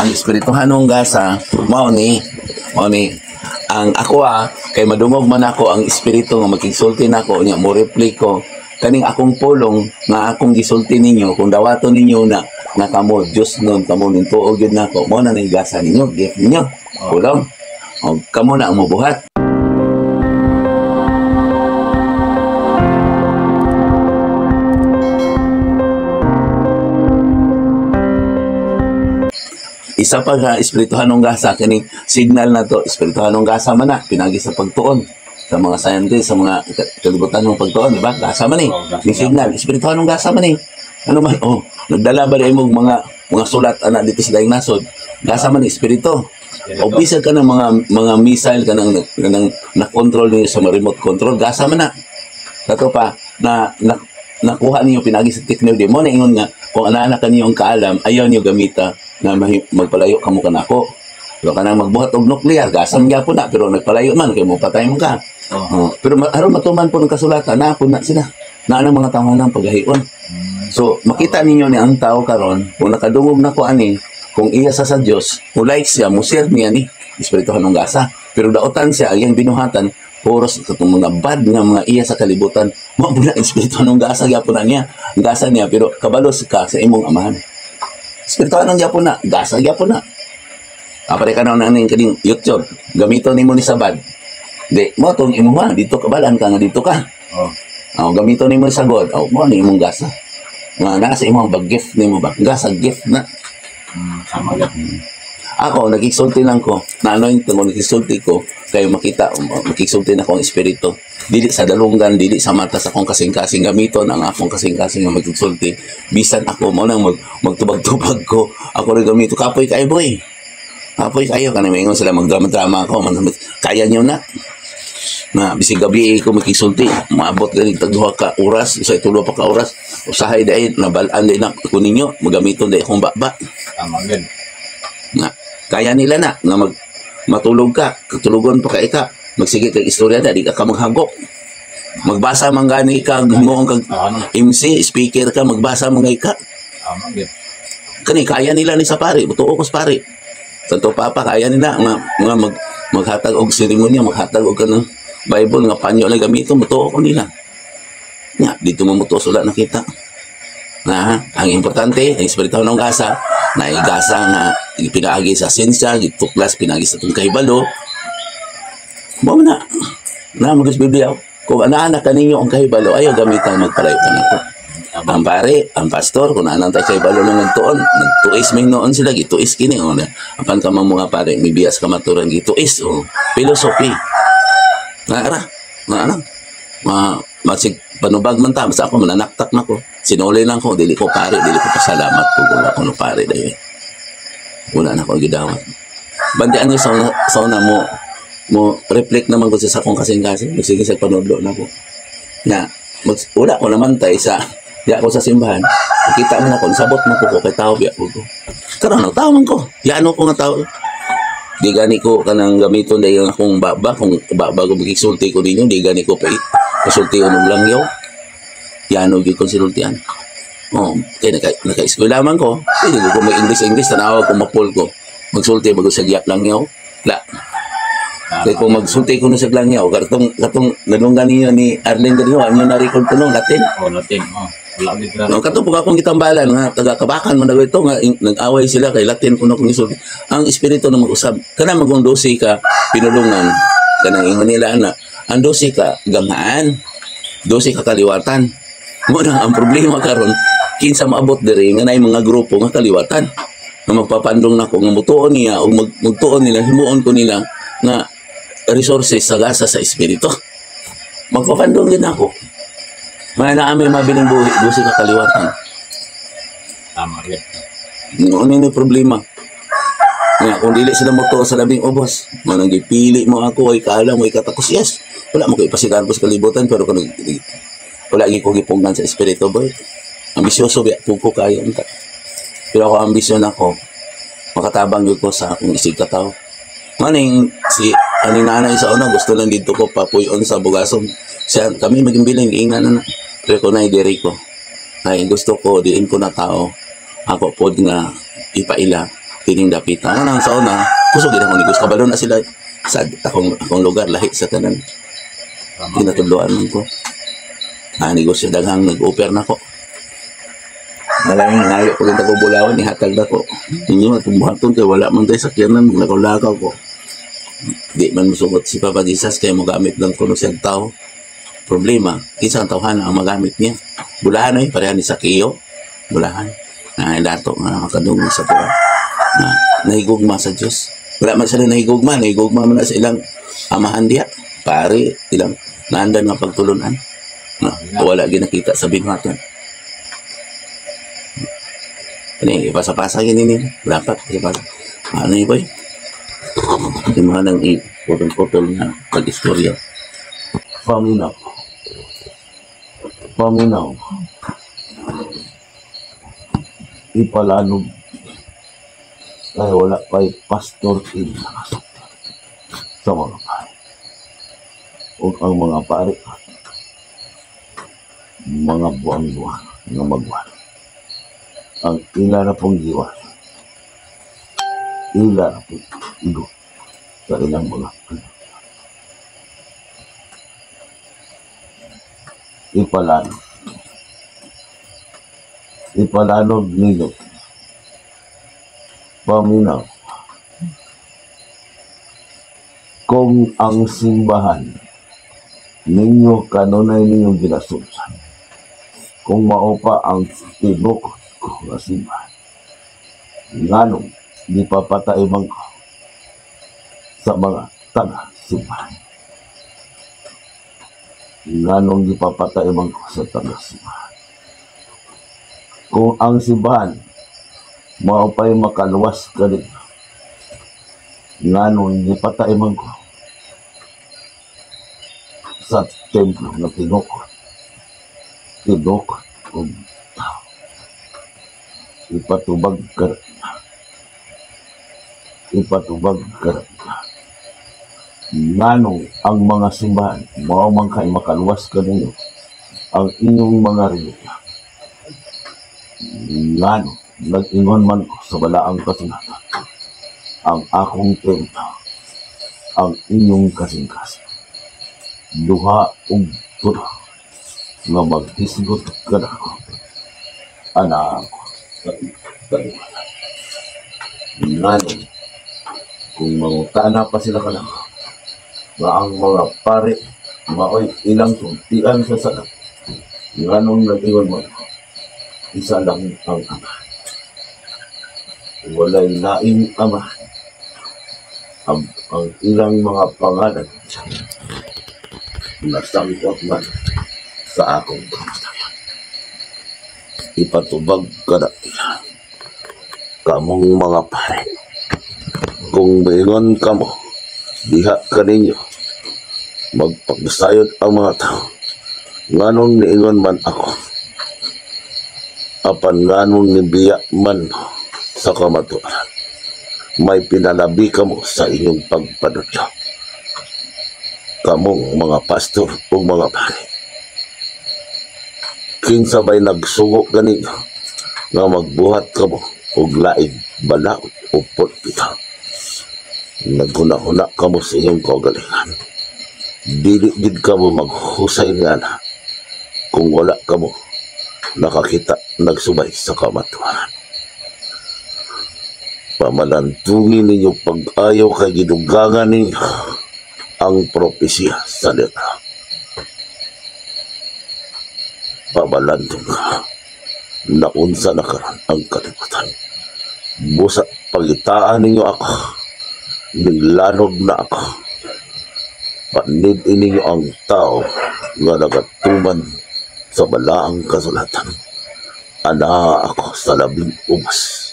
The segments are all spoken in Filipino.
ang espirituhanong gasa mao ni ang ako kay madungog man ako ang espiritu nga magkisulti nako nya mo reply ko kaning akong pulong nga akong gisulti ninyo kung dawaton ninyo na kamo Dios nun kamo ning tuog gyud nako mo na gasa ninyo gift ninyo pulong o kamo na ang mobuhat. Isa pa nga, espirituhanong gasa, kining signal na to, espirituhanong gasa man na, pinagi sa pagtuon. Sa mga scientists, sa mga kalibutan ng pagtuon, di ba? Gasa man eh. Yung signal, espirituhanong gasa man eh. Ano man, nagdala ba rin mong mga sulat ana dito sa daing nasod? Gasa man eh, espiritu. O bisag ka ng mga missile ka ng na-control niyo sa remote control, gasa man na. Kato pa, nakuha niyo pinagi sa technology mo, na ingon nga, kung anak niyo ang kaalam, ayaw niyo gamita na magpalayo ka mo kanako. Pero ka nang magbuhat og nuclear, gasam gyapon na, pero nagpalayo man, kaya mo patay mo ka. Pero aron matuman po ng kasulatan, na sila. Na ang mga tao nang paghahion. So, makita ninyo ni ang tao karon kung nakadungog na ko ani, kung iya sa Diyos, ulay siya, musir niya ni, espirituhanong gasa. Pero daotan siya, ang binuhatan, puros katong mga bad nga mga iya sa kalibutan, mabula espirituhanong gasa gyapon na niya. Gasa niya, pero kabalos ka sa imong amahan. Espirituhanong gyapon na, gasa gyapon na. Apare ka na ning kaning YouTube, gamiton nimo ni sabad. Di mo tong imuha dito kabalan ka nga dito ka. Gamiton nimo ni sagod. Mo ni imong gasa. Nga nasa imong bag-gift nimo ba? Gasa gift na. Sama gyud. Ako nagkisulti lang ko, na-anointing ko nagkisulti ko kayo makita magkisulti na ko ang espiritu. Dili sa dalunggan, dili sa mata sa akong kasing-kasing gamiton ang akong kasing-kasing nga magkisulti. Bisan ako mo nang magtubag-tubag ko. Ako rin gamito kapoy kayo boy. Kapoy kayo kanang maingon sila magdrama-drama ako, kaya niyo na. Na bisig gabi ko magkisulti, maabot ganing tagduha ka oras, usay tulo pa ka oras. Usahay dai nabalaan dai na ko ninyo, magamiton dai akong baba. Tama gyud. Na kaya nila na matulog ka, katulugon pa ka ika, magsige kag istorya na, di ka maghagok. Magbasa man gani ka, mo kag MC, speaker ka, magbasa man ka. Tama gyud. Kani kaya nila ni sa pare, butuo ko sa pare. Tanto papa kaya nila mga maghatag og seremonya, maghatag og kanang Bible nga panyo na gamito, mutuo ko nila. Nya, dito mo mutuo sulat nakita. Ang importante, ang espirituhanong gasa, na igasa nga pinaagi sa sensya, gituklas pinaagi sa itong kahibalo. Bawa na mo Biblia, kung anak kaninyo ang kahibalo, ayaw gamitan magpalayo ka na ko. Ang pare, ang pastor, kung anang tayo kahibalo nang nagtuon, nagtuis may noon sila, gituis kini. Apan ka mga pare, may bias ka maturan, gituis, philosophy. Masig panubag man ta, basta ako mananaktak na ko. Sinuli lang ko, dili ko pare, dili ko pasalamat po kung ako no pare dahil. Una na ko gidawat. Bandian niyo sa una mo reflect naman ko sa akong kasing-kasing. Sige sa panudlo na ko. Wala ko naman tayo di ako sa simbahan. Kita mo na ko, sabot mo ko kay tao biya ko. Karon tao man ko. Yano ko nga tao. Di gani ko kanang gamiton dahil akong baba, kung baba ko magkisulti ko ninyo, di gani ko pa kasulti ko ng langyaw. Yano yung konsultian. Kaya naka-eskwela man ko, hindi ko may English, tanawag ko mapul ko. Magsulti bago sa giyak langyaw. Kaya kung magsulti ko na sa langyaw, katong nadunggan niyo ni Arlene Garino, ano na-record ko nung Latin? Latin, Katong po akong kitambalan nga taga-kabakan man daw ito nga nag-away sila kay Latin kuno kung isulti. Ang espiritu na mag-usab kana magong dosi ka pinulungan kanang ingon nila na ang dosi ka gangaan, dosi ka kaliwatan. Mo na ang problema karon kinsa maabot diri nga nay mga grupo nga kaliwatan nga magpapandong nako nga mutuon niya o magtuon nila himuon ko nila nga resources sa gasa sa espiritu. Magpapandong din ako. May naamay mabiling busi ka kaliwatan. Tama rin. Ano yung problema? Kung dili sila mo to sa labing ubos, manang gipili mo ako, ay kaalam mo, ay katakos, yes. Wala mo kayo pasikan po sa kalibutan, pero kung wala ko gipunggan sa espiritu, boy. Ambisyoso, puko kayo. Pero ako ambisyon ako, makatabang yun ko sa akong isig katao. Maning aning nanay sa una, gusto lang dito ko papuyon sa bugason. Siya, kami maging bilang, ingan na. Pero ko na idiri ko. Ay, gusto ko, diin ko na tao. Ako po nga ipaila. kining dapitan nang sa una kusog gid ako ni Gus kabalo na sila sa akong lugar lahi sa tanan Tama. tinatudloan man ko negosyo daghang nag-offer na ko malaming ngayo ko rin ako bulawan ihatag na ko inyo matumbuhaton kay wala man tayo sakyanan lakaw-lakaw ko di man musugot si Papa Jesus kay mo gamit lang kuno siyang tao problema kisang tawhan ang magamit niya bulahan ay pareha ni Sakeo bulahan dato nga makadungog sa tuwa na nahigugma sa Diyos wala man sila nahigugma man na sa ilang amahan diya pare ilang naandan nga pagtulunan na wala ginakita sa binhatan ini ipasa-pasa gini nih dapat ipasa ano yun boy di mana nang ipotol-potol na pag-istorya paminaw ipalanog ay wala pa'y pastor in sa mga pare o ang mga pare mga buwan-buwan na magwan ang ila na pong diwa ila na pong igo sa ilang mga ipalanog ninyo paminaw kung ang simbahan ninyo kanunay ninyong ginasunsan kung maupa ang tibok ko nga simbahan nganong di papatay man ko sa mga taga-simbahan nganong di papatay man ko sa taga-simbahan kung ang simbahan maupay makaluwas ka rin nganong di patay man ko sa templo na tinukot o tao ipatubag ka nganong ang mga simbahan maumang kay makaluwas ka ninyo ang inyong mga relihiyon nganong nag-ingon man ko sa balaang kasulatan ang akong templo ang inyong kasing-kasing duha ug tulo nga maghisgot ka na ako anak ko sa kaliwala nganong kung mangutana pa sila ka na nga ang mga pare maoy ilang sultian sa salat nganong nag-ingon man ko isa lang ang ama walay laing ama ang ilang mga pangalan nasangkot man sa akong kamatayan ipatubag ka na kamong mga pare kung maingon kamo diha ka ninyo magpagsayod ang mga tao nganong niingon man ako apan nganong nibiya man sa kamatuaran may pinalabi kamo sa inyong pagpadudlo kamong mga pastor o mga pare kinsa ba'y nagsugo ganinyo nga magbuhat kamo og laing balaod o putpita naghuna-huna kamo sa inyong kaugalingan dili gid kamo maghusay nga na kung wala kamo nakakita nagsubay sa kamatuaran pamalantungin ninyo pag-ayaw kay gidugangan ninyo ang propesya sa letra. Pamalantong na unsa na karon ang kalibutan. Busa pagitaan ninyo ako, nilanog na ako. Panid ninyo ang tao nga nagatuman sa balaang kasulatan. Ana ako sa labing ubas.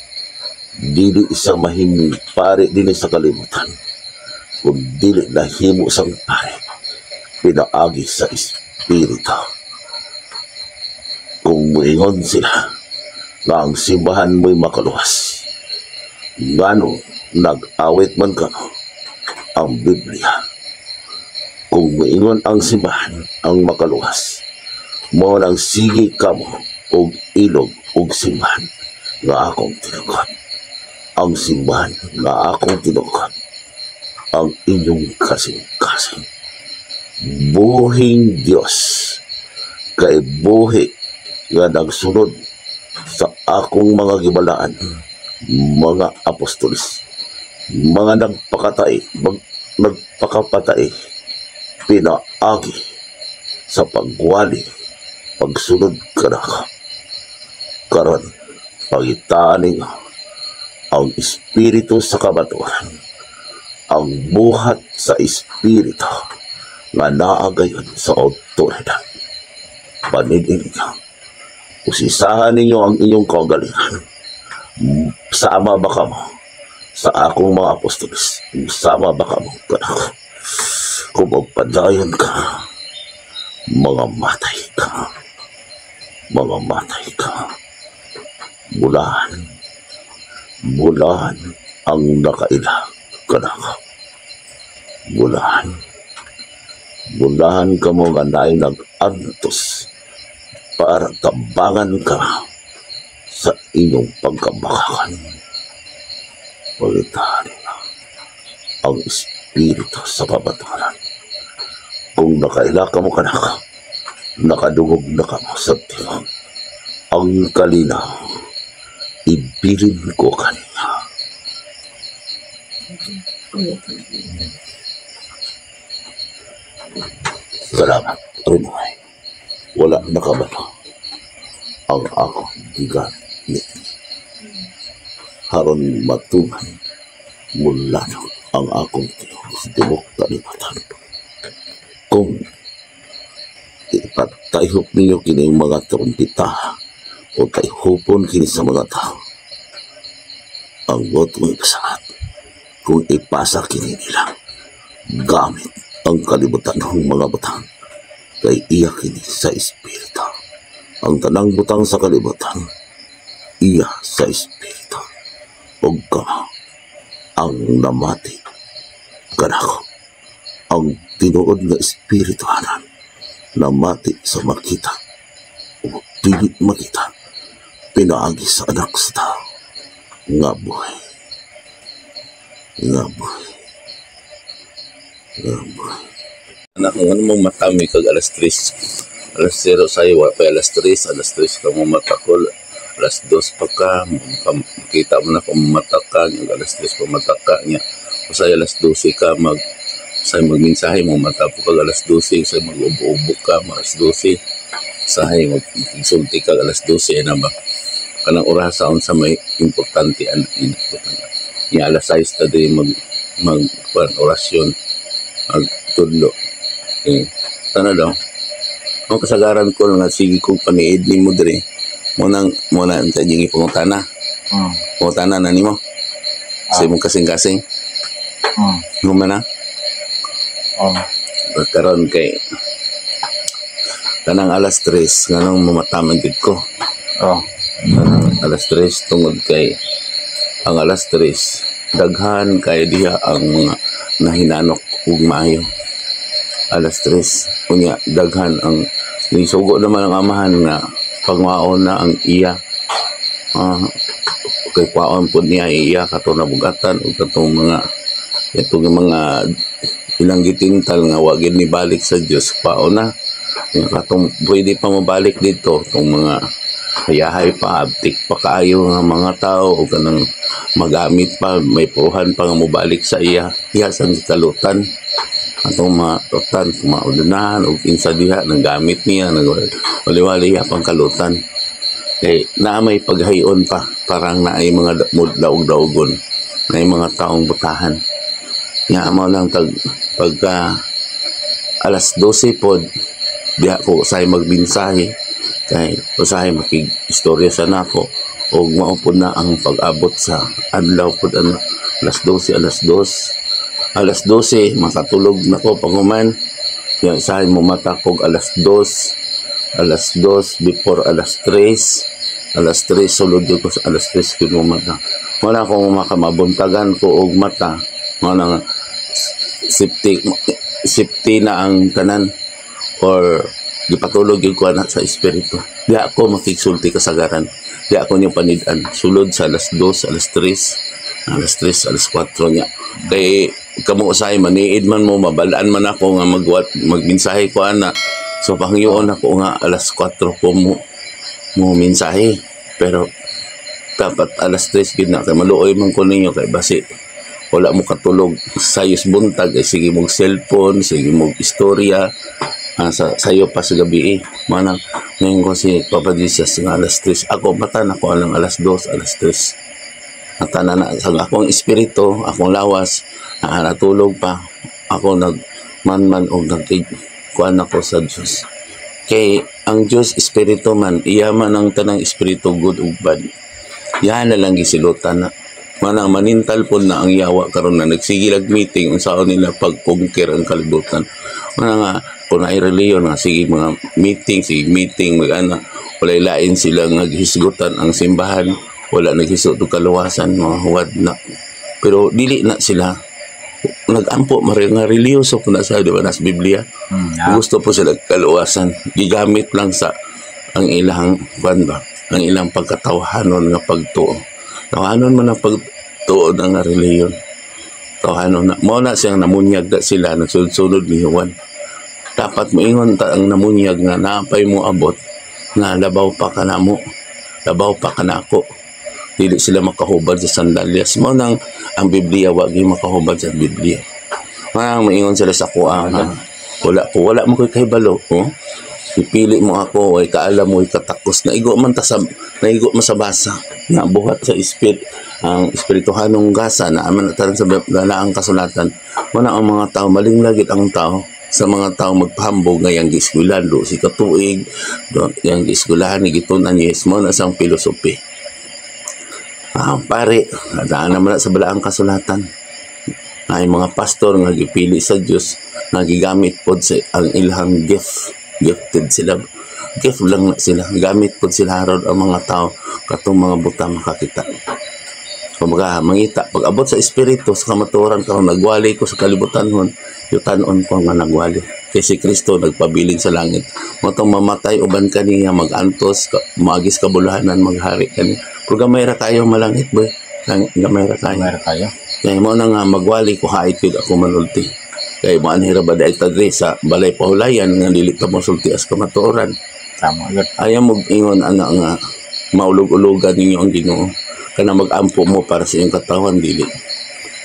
Dili isang mahimong pare din sa kalibutan. Kung dili nahimo sang pare, pinaagi sa espiritu. Kung muingon sila na ang simbahan mo'y makaluwas, ngano nag-awit man ka ang Biblia. Kung muingon ang simbahan ang makaluwas, mo nang sige kamo og ilog og simbahan nga akong tinugot. ang simbahan na akong tinukan, ang inyong kasing-kasing. Buhing Diyos, kay buhi nga nagsunod sa akong mga gibalaan, mga apostolis, mga nagpakapatay, pinaagi sa pagwali, pagsunod kanaka. Karon, pagitaning ang Espiritu sa kabaturan, ang buhat sa Espiritu nga naagayon sa autoridad. Panidinig, usisahan ninyo ang inyong kagalingan. Sama ba ka mo sa akong mga apostolis? Sama ba ka mo kanaka? Kung magpadayon ka, mga matay ka. Mga matay ka. Bulahan ang nakaila kanaka. Bulahan ka mo nga naay nag-antos para tabangan ka sa inyong pagkabakakan. Pagitahan na ang Espiritu sa kabataran. Kung nakaila ka mo kanaka, nakadungog na ka mo sa timang. Ang kalinaw, ibilin ko kanina. Salamat, Rinoy. Wala nakabalo ang ako gigan ni haron matungan mula ang akong tibok talipatan. Kung ipatayhop ninyo kini mga trompeta o tayhopon kini sa mga tao, ang botong ikasalat kung ipasa kini nila gamit ang kalibutan ng mga butang kay iya kini sa Espiritu. Ang tanang butang sa kalibutan, iya sa Espiritu. O ka ang namati kanako, ang tinuod nga Espirituhanan namati sa makita o pilit makita, pinaagi sa anak sa tao nga buhay. Anak mo, ano mong matami kag alas 3. Alas 0 sa'yo, wala pa alas 3 ka mo matakol. Alas 2 pa ka, makita mo na kung matak ka, yung alas 3 pa matak ka niya. O sa'yo alas 12 ka, sa'yo magminsahe mo, matapo ka alas 12, sa'yo mag-ubo-ubo ka, alas 12. Sa'yo magsulti ka alas 12, na ba? Kanang oras sa may importante, yung alas 6 na din orasyon, magtudlo. Sana daw, ang kasagaran ko nga, sige kong paniid ni mo dire, muna ang kanyang ipangutana. Pangutana na ni mo. Kasi mong kasing-kasing. Gumana? Karon kay kanang alas 3, kanang mamatamang gid ko. Kanang alas 3 tungod kay ang alas 3 daghan kay diha ang mga nahinanok ug maayo. Alas 3 unya daghan ang nisugo naman ang amahan nga pagmaon na ang iya. Kay kwaon po niya iya kato na bugatan ug katong mga ilang gitintal nga wagin ni balik sa Dios kwaon na. Katong pwede pa mabalik dito tong mga hayahay pa, abtik pa kaayo nga mga tao o kanang magamit pa, may puhan pa nga mubalik sa iya sang kalutan atong matutan, maudunahan o kinsa diha nang gamit niya nagwaliwali pang kalutan kay na may paghayon pa, parang naay mga daog-daogon, naay mga taong butahan nga mo lang pagka alas 12 pod diha ko usay magbinsahe kay usahay makig-istorya sa nako o maupod na ang pag-abot sa adlaw pod alas 12 alas 12 makatulog nako panguman ya usahay mo matakog alas 2 before alas 3 sulod ko sa alas 3 ko mata wala ko makamabuntagan ko og mata wala safety na ang tanan or gipatulog yung kuha sa espiritu. Di ako makiksulti kasagaran. Di ako niyong panidan. Sulod sa alas 2, alas 3, Alas 3, alas 4 niya. Kay kamo usay maniid man mo, mabalaan man ako nga magmensahe ko ana. So pangyoon ako nga alas 4 ko mo mensahe. Pero dapat alas 3 gid na kay maluoy man ko ninyo kay basi wala mo katulog sayos buntag ay sige mong cellphone, sige mong istorya sayo pa sa gabi manang ngayon ko si Papa Jesus nga alas 3 ako mata na ko alang alas 2, alas 3 natana na sa akong espiritu, akong lawas natulog pa ako nagmanman o nagkuan ako sa Diyos kay ang Diyos espiritu man iyaman ang tanang espiritu good ug bad yan na lang gisilutan na manang manintal po na ang yawa karon na nagsigilag meeting unsaon nila pag-conquer ang kalibutan manang nga kung ay reliyon nga sige mga meeting mag-ana walay lain sila naghisgutan ang simbahan wala naghisot og kaluwasan mga huwad na pero dili na sila nagampo nga reliyoso po na sa di ba nas Biblia gusto po sila kaluwasan gigamit lang sa ang ilang ba ang ilang pagkatawahanon nga pagtuo tawahanon man ang pagtuo ng reliyon tawahanon na mo na siyang namunyag na sila nagsunod ni Juan dapat moingon ta ang namunyag nga napay mo abot nga labaw pa ka na mo labaw pa ka na ako dili sila makahubad sa sandalyas mo nang ang Biblia wag yung makahubad sa Biblia moingon sila sa kuha wala mo ko'y kahibalo ipili mo ako ay kaalam mo ay katakos naigo man sa basa na buhat sa ang espirituhanong gasa na aman nataran sa galaang kasulatan wala ang mga tao malinglagit ang tao sa mga tao magpahambog nga yang giskwelahan do si katuig yang giskwelahan ni gitunan yes mo na sang filosofi pare daan naman sa balaang kasulatan ay mga pastor nga gipili sa Dios nga gigamit pod sa ang ilang gifted sila gift lang na sila gamit pod sila harod ang mga tao katong mga buta makakita kumbaga mangita pag abot sa espiritu sa kamatuoran ka nagwali ko sa kalibutanhon yutanon ko nga nagwali kay si Kristo nagpabilin sa langit mo tong mamatay uban kaniya magantos maagis kabulahanan maghari kaniya pero gamay ra kayo malangit boy gamay ra kayo kaya mo na nga magwali ko hait yun ako manulti kay maanhira ba dahil tagri sa balay pahulayan nga dili ta mo sulti as kamatuoran tama agad ayaw mo ingon ana nga maulog-ulogan ninyo ang Ginoo kana mag-ampo mo para sa iyong katawan dili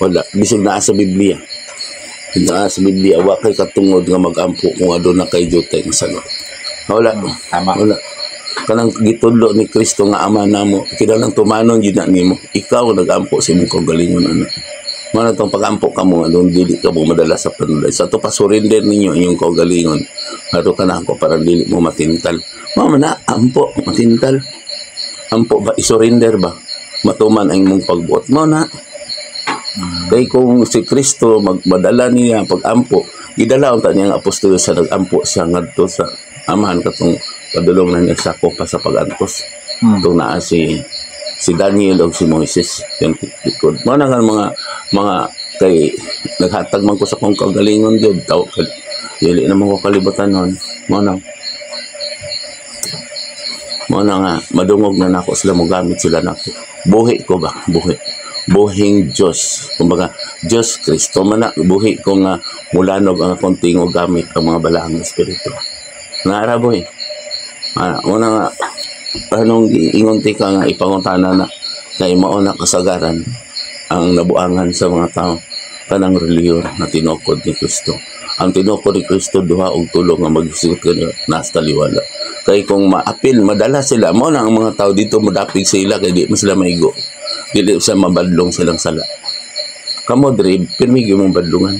wala bisig naa sa Biblia wa kay katungod nga mag-ampo kung adto na kay jutay nga salo wala tama wala kanang gitudlo ni Kristo nga ama namo kinahanglan tumanon gyud na nimo ikaw nag-ampo sa imong kaugalingon ana man itong pag-ampo ka mo doon dili ka mo madala sa panulay sa to pasurinder ninyo inyong kaugalingon ato ka na ako para dili mo matintal mama na ampo matintal ampo ba isurinder ba matuman ang imong pagbuot mo na kay kung si Kristo magmadala niya pag-ampo gidala unta niya ang apostol sa nag-ampo siya ngadto sa amahan katong padulong na niya sako pa sa pag-antos itong naa si Daniel o si Moises yung likod mo na nga mga kay naghatag man ko sa kong kagalingon yun dili naman ko kalibutan nun mo na nga madungog na nako sila mo gamit sila nako buhi ko ba buhing Diyos kumbaga Diyos Kristo man na buhi ko nga mulanog ang akong tingog gamit ang mga balaang espiritu naara boy una nga anong ingonti ka nga ipangutana na kay mauna kasagaran ang nabuangan sa mga tao kanang reliyon na tinukod ni Kristo ang tinukod ni Kristo duha og tulo nga magsigot kanila nasa taliwala kay kung maapil madala sila mo na ang mga tao dito madapig sila kay di mo sila maigo dili sa mabadlong silang sala kamo dre pirmi gyud mong badlungan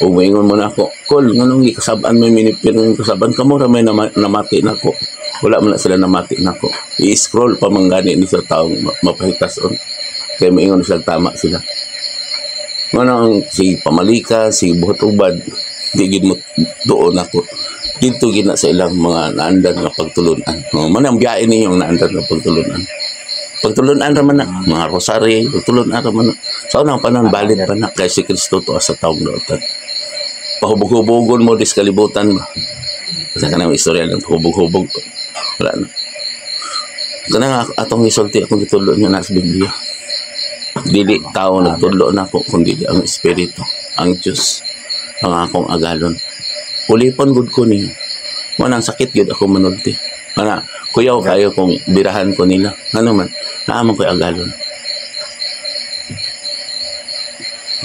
o moingon mo na ako kol nganong gikasab-an may minipir ng kasaban kamo ra may namati nako wala man na sila namati nako i-scroll pa manggani ni sa taong mapahitason kay moingon sila tama sila nganong si pamalika si buhat ubad di gid mo doon ako dito gina sa ilang mga naandan nga pagtulunan man ang biyahe ninyong naandan nga pagtulunan raman na mga rosary pagtulunan raman na sa unang panahon balit pa na kay si Kristo to sa taong daotan pahubog-hubogon mo diskalibutan ba sa kanang istorya ng hubog-hubog wala na kanang atong isulti akong gitulo niya nasa Biblia Dili tao nagtudlo na ako, kundi ang Espiritu, ang Diyos, ang akong agalon. Ulipon gud ko ni. Manang sakit gud ako manulti. Mana, kuyaw kayo kung birahan ko nila. Ano man, naaman ko'y agalon.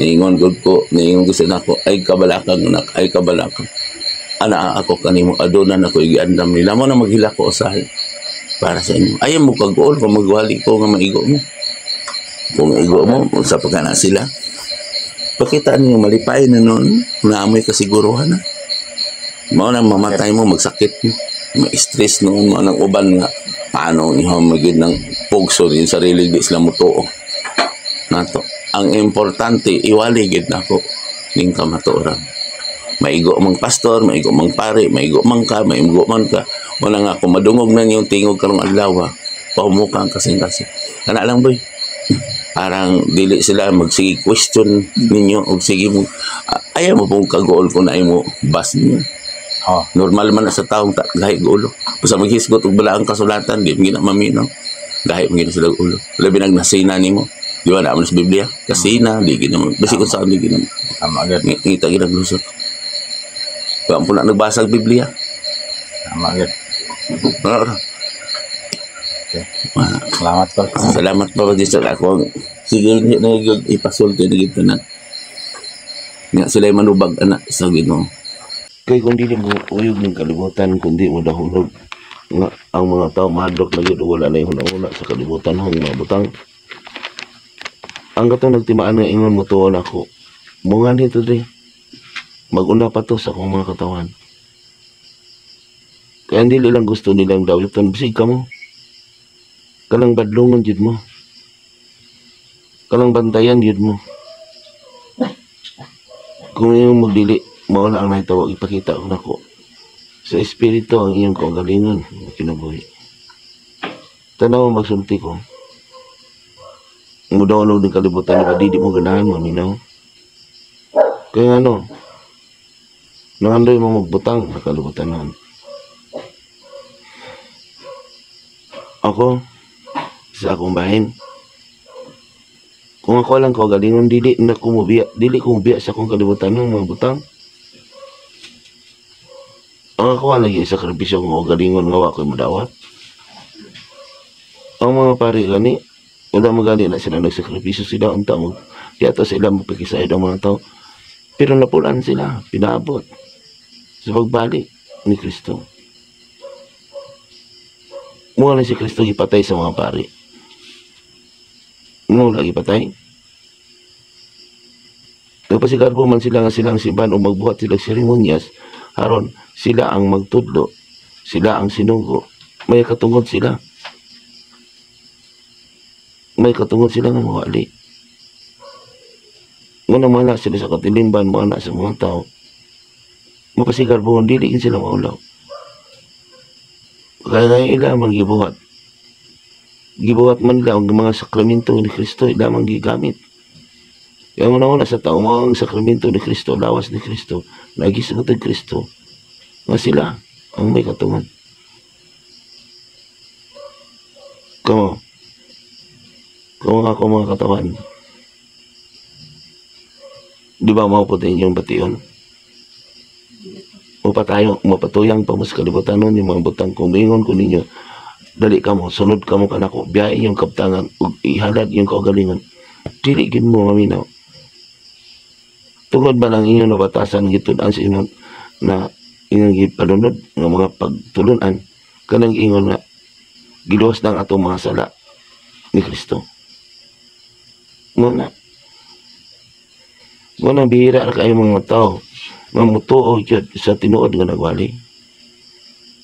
Niingon gud ko, niingon ko sa nako, ay kabalakang nak, ay kabalakang. Ana ako kanimo, adonan ako igiandam nila. Mo na maghila ko usahay para sa inyo. Ayaw mo kag-uol kung magwali ko nga maigo mo. Kung maigo mo, sa pagkana sila. Pakita niyo malipay na noon, naamoy kasiguruhan na. Mao nang mamatay mo, magsakit mo. Ma-stress noon, mao nang uban nga. Paano niyo magid ng pugso din sarili di sila mo tuo. Nato. Ang importante, iwaligid na ako ning kamatuoran. Maigo mang pastor, maigo mang pare, maigo mang ka, maigo man ka. Wala nga, kung madungog na niyong tingog karong adlaw, paumuka ang kasing-kasing. Kana lang boy. Parang dili sila magsige question ninyo o sige mo. Ayaw mo pong kagool ko na mo bas niyo. Oh, Normal man na sa taong gahi gulo. Basta maghisgot og balaang kasulatan, di mo maminaw. Gahi mo gina sila ulo. Labi nag nasina nimo. Di ba naman sa Biblia? Kasina, di gina mo. Basi kung saan di gina mo. tama gid. Ngita ginaglusot. Kaya po na nagbasa ang Biblia. Tama gid. Ano? Okay. Salamat ko. Salamat pa din sa ako. Sige, na ipasulti na gito na. Nga sila manubag anak sa Ginoo. Kay kung dili mo uyog ng kalibutan, kundi mo dahulog nga ang mga tao madlok na yun, wala na yung hunahuna sa kalibutan ng mga butang. Ang katong nagtimaan nga ingon mo tuon ako, bunga dito di, mag-una pa to sa akong mga katawan. Kaya hindi lang gusto nilang dawitan, bisig ka mo. Kanang badlongon jud mo. Kanang bantayan jud mo. Kung yung magdili, mawala ang nahitawag, ipakita ko na ko. Sa espiritu ang iyong kaugalingon, kinabuhi. Tanaw magsulti ko. Mudaw-unog ng kalibutan na di mo ganahan, maminaw. Kaya ano, nangandoy mo magbutang sa kalibutan noon. Ako, sa akong bahin, kung ako lang kaugalingon, dili kumubiya sa akong kalibutan ng mga butang. Ang ako lagi sa sakripisyo ng kaugalingon nga wako'y madawat. Ang mga pari gani, wala magali na sila nagsakripisyo sila ang tao. Yata sila magpakisayad ang mga tao. Pero napulan sila, pinaabot sa pagbalik ni Kristo. Mula na si Kristo ipatay sa mga pari. Mula ipatay. Nagpasigarbo man sila nga silang simbahan o magbuhat silang seremonyas, haron sila ang magtudlo, sila ang sinugo. May katungod sila. May katungod sila nga mawali. Muna mana sila sa katilimban, mana sa mga tao. Mapasigarbo, dili sila maulaw. Kaya ngayon ila gibuhat. Gibuhat man lang ang mga sakramento ni Kristo, ila man gigamit. Kaya una sa tao, mga sakramento ni Kristo, lawas ni Kristo, nagisagot ni Kristo, nga sila ang may katungod. Kamo ako mga katawan, di ba maputin yung bation? Mapatuyang pa mo sa kalibutan nun, yung mga butang kumingon ko ninyo, dali ka mo, sunod ka mo kanako, biyahe yung kaptangan, ihalad yung kaugalingon, diligin mo maminaw. Tungod ba lang inyong nabatasan gitunan sa inyo na inyong gipalunod ng mga pagtulunan, kanang ingon nga, giluwas ng atong mga sala ni Kristo. Muna bihira na kayo mga tao, mamutuo yun sa tinuod nga nagwali.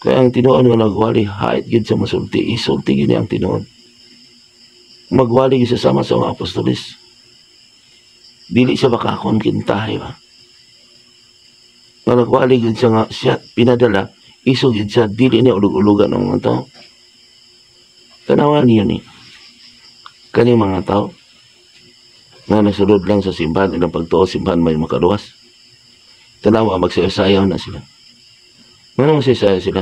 Kaya ang tinuod nga nagwali, hait yun sa masulti, isulti yun ang tinuod. Magwali yun sa sama sa mga apostolis. Dili siya makakon kintahay ba? Nga nagwali yun siya nga, siya pinadala, isog yun siya, dili niya ulug-ulugan ng mga tao. Tanawan niyo ni, kani mga tao, nga nasulod lang sa simbahan, ilang pagtuo simbahan may makaluwas. Tanawa, magsayaw na sila. Nga magsayaw sila?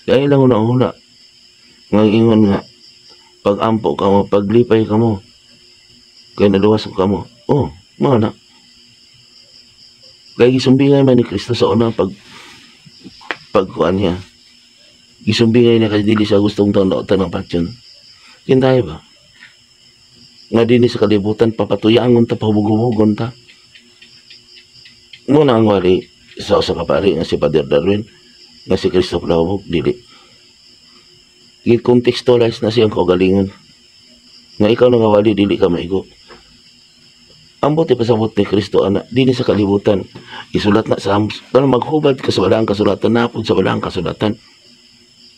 Dahil lang una-una, nga ingon nga, pag-ampo ka mo, paglipay ka mo, kaya naluwas ka mo. Oh, mga na. Kaya gisumbingay man ni Kristo sa unang pagkuan niya. Gisumbingay niya kasi dili siya gustong taon ng patyon. Kintayo ba? Nga din sa kalibutan, papatuyangon ta, pahubugubugon ta. Muna ang wali, sa kapari nga si Father Darwin, nga si Christopher Lawog, dili. I-contextualize na siyang kaugalingon. Nga ikaw na nga wali, dili ka maigo. Ang buti pasabot ni Kristo, anak, dini sa kalibutan, isulat na sa para maghubad ka sa walang kasulatan, napod sa walang kasulatan,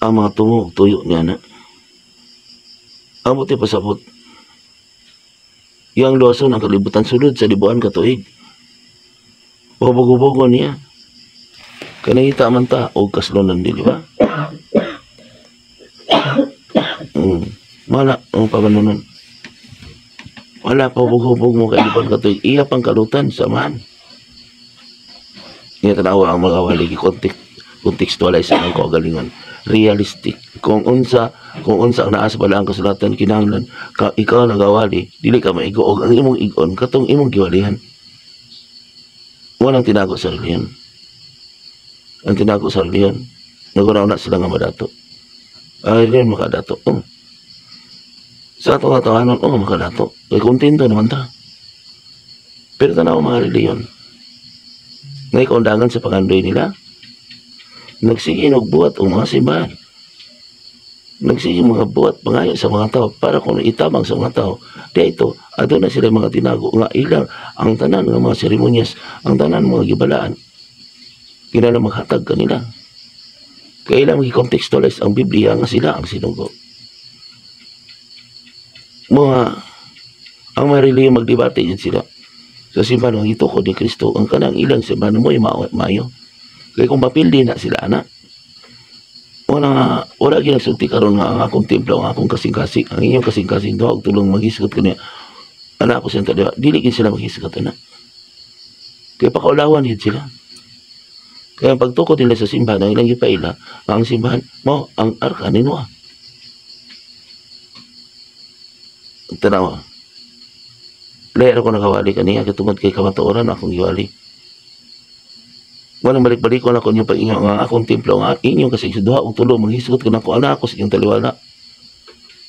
ang mga tungog, tuyo niya na. Ang buti pasabot, yung luwason ang kalibutan sulod sa libuan katuig. Bubugo-bugo niya. Kanahita man ta, o kaslonan dili ba? Wala, ang pamanunan. Wala pa hubog-hubog mo kailan ka ito. Iya pang kalutan, samahan. Nga tanawa ang mga waligi, contextualize ang kaugalingon. Realistic. Kung unsa ang naas pala ang kasulatan, kinahanglan, ikaw nagawali, dili ka maigo, o ang imong igon, katong imong giwalihan. Walang tinago sa reliyon. Ang tinago sa reliyon, nagunaw na sila nga madato. Ay, rin makadato. Sa ato nga tawanan, makadato. Kaya kontento naman ta. Pero tanaw mga reliyon. Ngay kaundangan sa pangandoy nila, nagsige buhat o mga simbahan. Nagsige mga buhat pangayo sa mga tao para kung itabang sa mga tao. Kaya ito, ato na sila mga tinago nga ilang ang tanan ng mga seremonyas, ang tanan mga gibalaan. Kinala maghatag kanila. Kaya ilang mag-contextualize ang Biblia nga sila ang sinugo. Ang mga reliyon magdebate din sila. Sa simbahan ng itukod ni Kristo, ang kanang ilang simbahan mo ay mayo. Kaya kung mapildi na sila, anak, wala ginagsulti karon nga ang akong templo, ang akong kasing-kasing, ang inyong kasing-kasing doon, tulong maghisgot ko niya. Anak ko siya taliwa, diligin sila maghisgot, anak. Kaya pakaulawan yun sila. Kaya pagtukod nila sa simbahan, ang ilang ipaila, ang simbahan mo, ang arka ni Noah. Tanawa. Lahat ako nakawali kaniya, katungod kay kamatuoran akong giwali. Walang balik-balik ko na kung yung pag-ingaw nga akong templo nga inyong kasi duha o tulo maghisgot ko na ko anak ko sa inyong taliwala.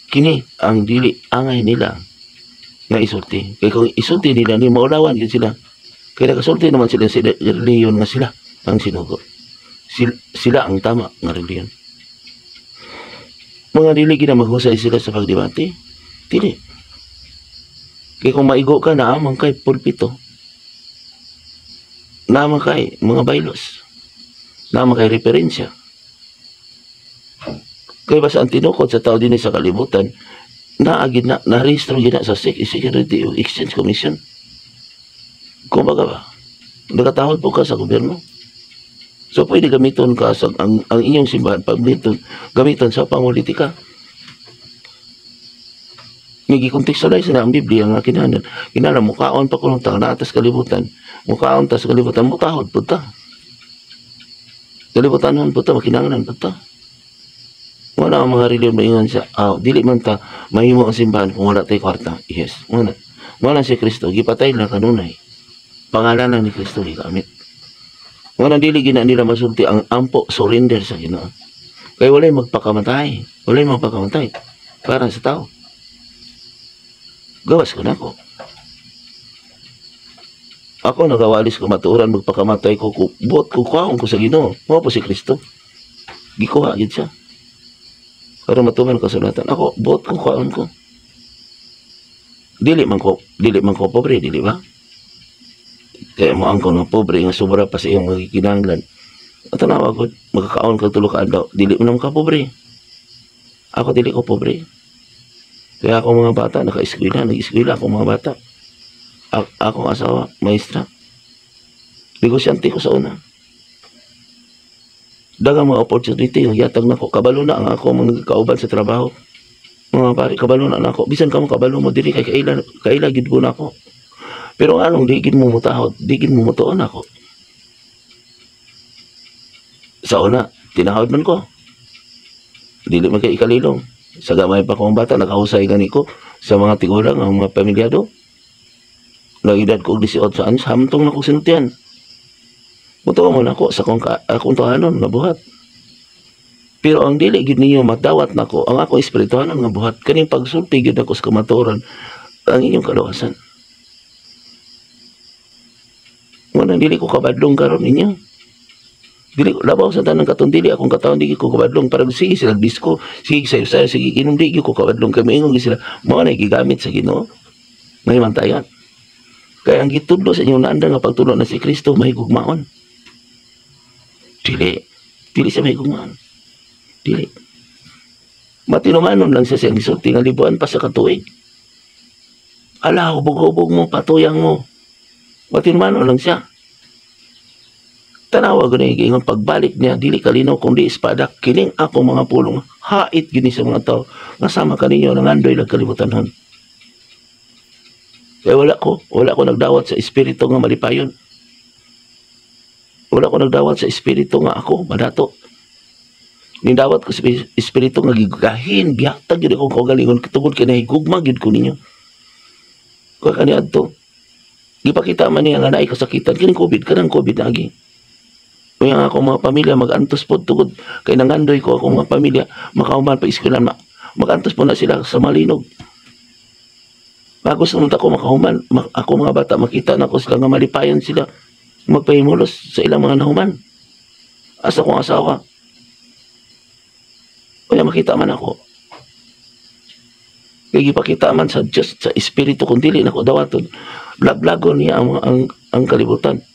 Kini ang dili angay nila nga isulti. Kaya kung isulti nila ni maulawan yun sila. Kaya nakasulti naman sila sa reliyon nga sila ang sinugo. Sila ang tama nga reliyon. Mga dili na maghusay sila sa pagdebate. Dili. Kaya kung maigo ka na amang kay pulpito. Naman kay mga baylos. Naman kay referensya. Kaya basta ang tinukod sa tao din sa kalibutan, na-rehistro gina sa Security Exchange Commission. Kung baga ba, nakatahod po ka sa gobyerno. So pwede gamiton ka sa ang inyong simbahan, gamiton sa pangulitika. Nagi-contextualize na ang Biblia nga kinahanglan mukaon pa kulong tao na atas kalibutan. Mukaon ta sa kalibutan, mutahod po ta. Kalibutan po ta, makinahanglan po ta. Wala ang mga reliyon maingon siya, dili man ta mahimo ang simbahan kung wala tayo kwarta. Yes, wala si Kristo, gipatay na kanunay. Pangalanan ni Kristo gigamit. Wala dili gina nila masulti ang ampo surrender sa Ginoo. Kaya walay magpakamatay para sa tao. Gawas ko na ako. Ako nagawalis ko matuuran magpakamatay ko buot ko kaon ko sa Ginoo. Mao po si Kristo. Gikuha gid siya. Para matuman kasulatan. Ako buot ko kaon ko. Dili man ko pobre, dili ba? Kaya mo ang kono pobre nga sobra pa sa iyong magikinanglan. At tanawa ko magkakaon ka tulo ka adlaw. Dili man ka pobre. Ako dili ko pobre. Kaya ako mga bata, nag-eskwela ako mga bata. Akong asawa, maestra. Negosyante ko sa una. Dagang mga opportunity, yung yatag na ko, kabalo na ang ako mga kauban sa trabaho. Mga pare, kabalo na ako. Bisan ka mo kabalo mo, dili kay kaila gid ko na ako. Pero anong digid mo mutahod, digid mo mutuon ako. Sa una, tinahod man ko. Dili man kay ikalilong. Sa gamay pa kong bata, nakahusay gani ko sa mga tigulang, ang mga pamilyado. Nagidad ko 18 anos, hamtong na ko sinutian. Mutuwa mo na ako sa akong tuhanon nga buhat. Pero ang dili gid ninyo matawat nako ang akong espirituhanon nga buhat kaning pagsulti gid ako sa kamatuoran ang inyong kaluwasan. Wala dili ko kabadlong karon ninyo. Dili ko labaw sa tanang katon dili akong katawon dili ko kabadlong para sige sila disco, sige sayo sige inom dili ko kabadlong kami ingon sila mao na gigamit sa Ginoo. May mantayan. Kaya ang gitudlo sa inyong naanda nga pagtulo na si Kristo may gugmaon. Dili siya may gugmaon. Dili. Matinumanon lang siya siyang isulti nga libuan pa sa katuig. Ala, hubog-hubog mo, patuyang mo. Matinumanon lang siya. Tanawa gani ingon pagbalik niya dili kalinaw kundi espada kining ako mga pulong hait gini sa mga tao nga sama kaninyo nang andoy lag kalibutanhon. Kaya wala ko nagdawat sa espiritu nga malipayon. Wala ko nagdawat sa espiritu nga ako madato. Nindawat ko sa espiritu nga gigahin bihatag gyud akong kaugalingon tungod kay higugma gyud ko ninyo. Kuha kaniadto. Gipakita man niya nga naay kasakitan kining COVID kanang COVID lagi. Kaya nga akong mga pamilya mag-antos po tugod kay nangandoy ko akong mga pamilya makauman pa eskwelahan mag-antos po na sila sa malinog. Bago sa ako makahuman ako mga bata makita na ko sila nga malipayan sila magpahimulos sa ilang mga nahuman. Asa kong asawa. Kaya makita man ako. Kaya ipakita man sa Diyos sa espiritu kung dili na ko dawaton. Laglagon niya ang kalibutan.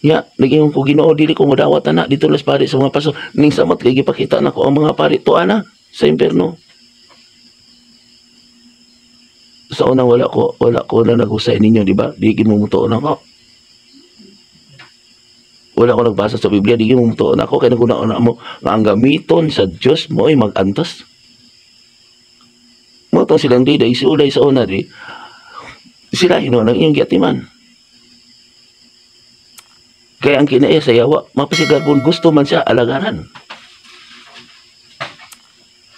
Ya, naging ko Ginoo dili ko modawat na dito las pari sa mga paso ning samot kay gipakita nako ang mga pari tuana sa impierno. Sa una wala ko na nagusay ninyo di ba? Di gid mo mutuon ako. Wala ko nagbasa sa Biblia di gid mo mutuon ako kay naguna-una mo nga ang gamiton sa Dios mo ay mag-antos. Mo to silang di dai siulay sa una di. Sila nang iyong giatiman. Kaya ang kinaya sa yawa, mapasigarbon gusto man siya alagaran.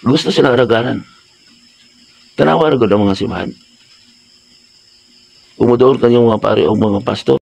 Gusto sila alagaran. Tanawa rin ang mga simahan. Umudoon kanyang mga pare o mga pastor.